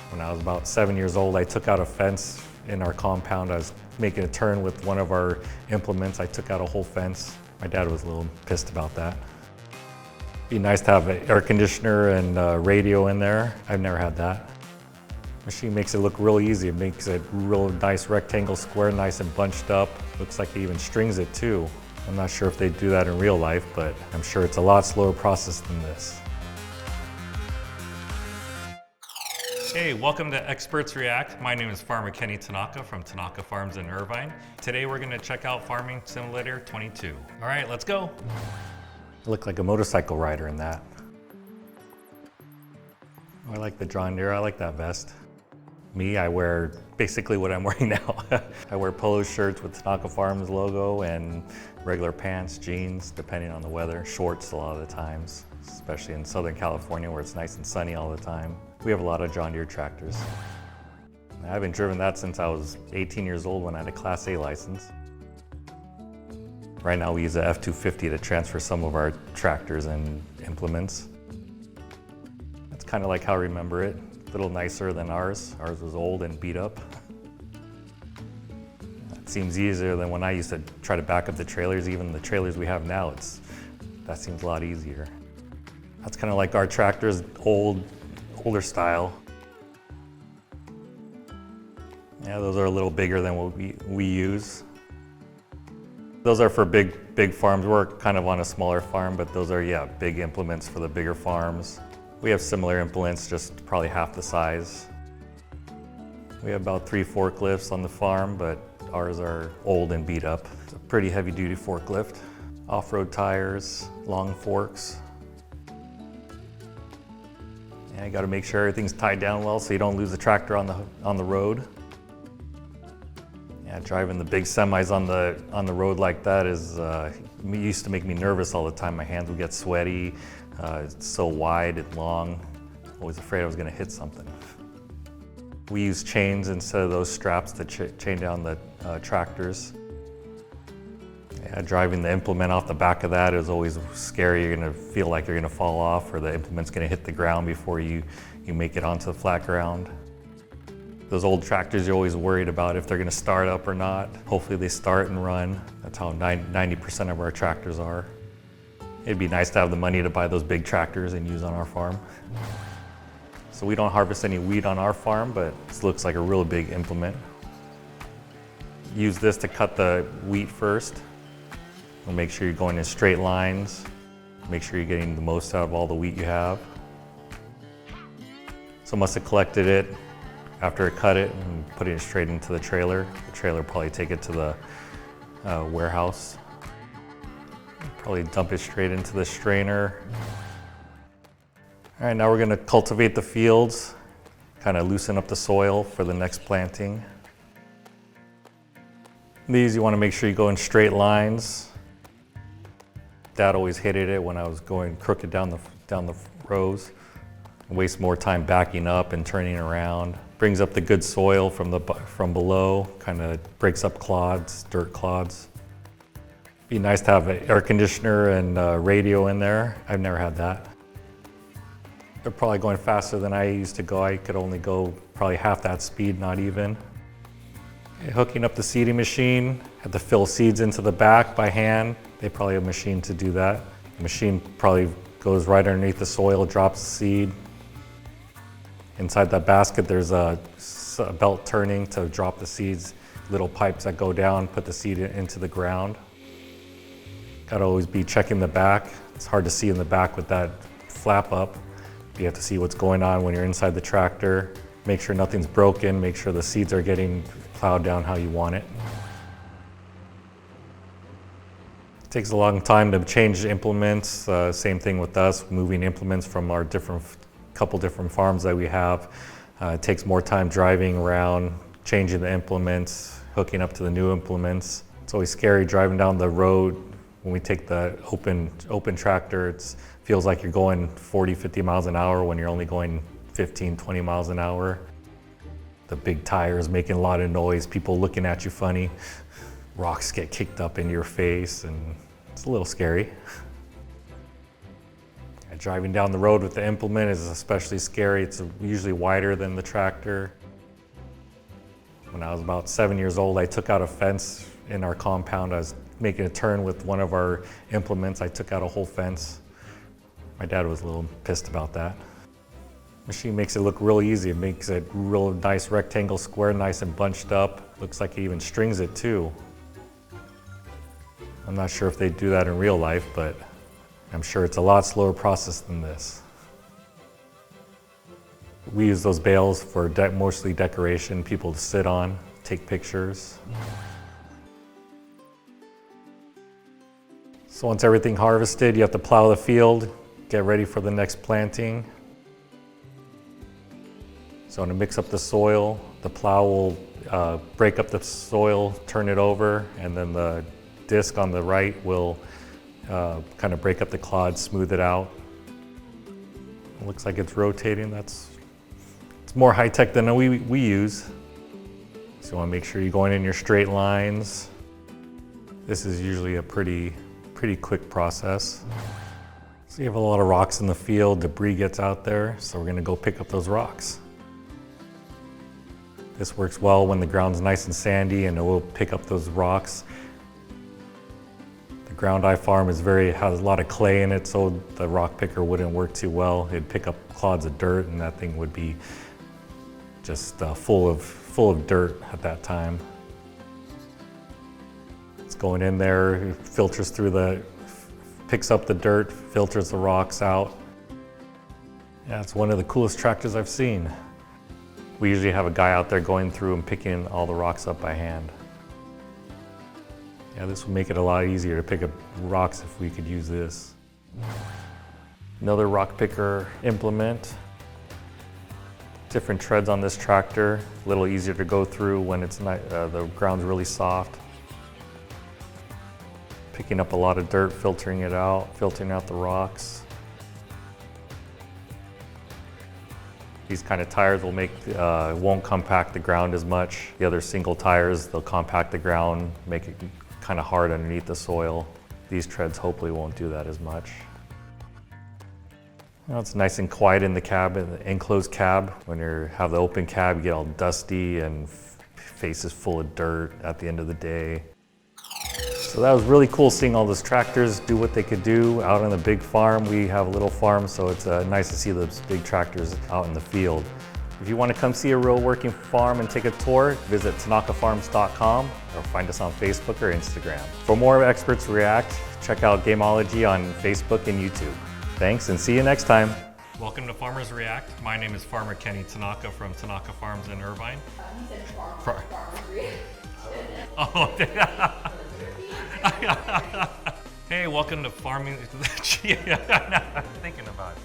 When I was about 7 years old, I took out a fence in our compound. I was making a turn with one of our implements. I took out a whole fence. My dad was a little pissed about that. It'd be nice to have an air conditioner and radio in there. I've never had that. Machine makes it look real easy. It makes it real nice rectangle square, nice and bunched up. Looks like it even strings it too. I'm not sure if they do that in real life, but I'm sure it's a lot slower process than this. Hey, welcome to Experts React. My name is Farmer Kenny Tanaka from Tanaka Farms in Irvine. Today we're going to check out Farming Simulator 22. All right, let's go. I look like a motorcycle rider in that. Oh, I like the John Deere. I like that vest. Me, I wear basically what I'm wearing now. I wear polo shirts with Tanaka Farms logo and regular pants, jeans, depending on the weather, shorts a lot of the times, especially in Southern California where it's nice and sunny all the time. We have a lot of John Deere tractors. I haven't driven that since I was 18 years old when I had a Class A license. Right now we use a F-250 to transfer some of our tractors and implements. That's kind of like how I remember it. A little nicer than ours. Ours was old and beat up. It seems easier than when I used to try to back up the trailers. Even the trailers we have now, that seems a lot easier. That's kind of like our tractors, older style. Yeah, those are a little bigger than what we use. Those are for big farms. We're kind of on a smaller farm, but those are, yeah, big implements for the bigger farms. We have similar implements, just probably half the size. We have about 3 forklifts on the farm, but ours are old and beat up. It's a pretty heavy duty forklift. Off-road tires, long forks. And you got to make sure everything's tied down well so you don't lose the tractor on the road. Yeah, driving the big semis on the road like that used to make me nervous all the time. My hands would get sweaty. It's so wide and long. Always afraid I was going to hit something. We use chains instead of those straps to chain down the tractors. Yeah, driving the implement off the back of that is always scary. You're going to feel like you're going to fall off, or the implement's going to hit the ground before you make it onto the flat ground. Those old tractors, you're always worried about if they're going to start up or not. Hopefully they start and run. That's how 90% of our tractors are. It'd be nice to have the money to buy those big tractors and use on our farm. So we don't harvest any wheat on our farm, but this looks like a real big implement. Use this to cut the wheat first. And make sure you're going in straight lines. Make sure you're getting the most out of all the wheat you have. So must have collected it after it cut it and put it straight into the trailer. The trailer will probably take it to the warehouse. Probably dump it straight into the strainer. All right, now we're going to cultivate the fields, kind of loosen up the soil for the next planting. These you want to make sure you go in straight lines. Dad always hated it when I was going crooked down the rows. Waste more time backing up and turning around. Brings up the good soil from below, kind of breaks up clods, dirt clods. Be nice to have an air conditioner and radio in there. I've never had that. They're probably going faster than I used to go. I could only go probably half that speed, not even. Hooking up the seeding machine, had to fill seeds into the back by hand. They probably have a machine to do that. The machine probably goes right underneath the soil, drops the seed. Inside that basket, there's a belt turning to drop the seeds, little pipes that go down, put the seed into the ground. Gotta always be checking the back. It's hard to see in the back with that flap up. You have to see what's going on when you're inside the tractor. Make sure nothing's broken, make sure the seeds are getting plowed down how you want it. It takes a long time to change implements. Same thing with us, moving implements from our couple different farms that we have. It takes more time driving around, changing the implements, hooking up to the new implements. It's always scary driving down the road. When we take the open tractor, it feels like you're going 40, 50 miles an hour when you're only going 15, 20 miles an hour. The big tires making a lot of noise, people looking at you funny. Rocks get kicked up into your face, and it's a little scary. Driving down the road with the implement is especially scary. It's usually wider than the tractor. When I was about 7 years old, I took out a fence in our compound. I was making a turn with one of our implements. I took out a whole fence. My dad was a little pissed about that. Machine makes it look real easy. It makes it real nice rectangle square, nice and bunched up. Looks like it even strings it too. I'm not sure if they do that in real life, but I'm sure it's a lot slower process than this. We use those bales for mostly decoration, people to sit on, take pictures. So once everything harvested, you have to plow the field, get ready for the next planting. So to mix up the soil, the plow will break up the soil, turn it over, and then the disc on the right will kind of break up the clod, smooth it out. It looks like it's rotating. It's more high-tech than we use. So you want to make sure you're going in your straight lines. This is usually a pretty quick process. So you have a lot of rocks in the field, debris gets out there, so we're going to go pick up those rocks. This works well when the ground's nice and sandy, and it will pick up those rocks. The ground I farm has a lot of clay in it, so the rock picker wouldn't work too well. It'd pick up clods of dirt, and that thing would be just full of dirt at that time. It's going in there, it filters through picks up the dirt, filters the rocks out. Yeah, it's one of the coolest tractors I've seen. We usually have a guy out there going through and picking all the rocks up by hand. Yeah, this would make it a lot easier to pick up rocks if we could use this. Another rock picker implement. Different treads on this tractor, a little easier to go through when the ground's really soft. Picking up a lot of dirt, filtering it out, filtering out the rocks. These kind of tires won't compact the ground as much. The other single tires, they'll compact the ground, make it kind of hard underneath the soil. These treads hopefully won't do that as much. Well, it's nice and quiet in the cab, in the enclosed cab. When you have the open cab, you get all dusty and faces full of dirt at the end of the day. So that was really cool seeing all those tractors do what they could do out on the big farm. We have a little farm, so it's nice to see those big tractors out in the field. If you want to come see a real working farm and take a tour, visit tanakafarms.com or find us on Facebook or Instagram. For more experts react, check out Gamology on Facebook and YouTube. Thanks and see you next time. Welcome to Farmers React. My name is Farmer Kenny Tanaka from Tanaka Farms in Irvine. He said Farmers React. Oh, hey, welcome to farming. Thinking about it.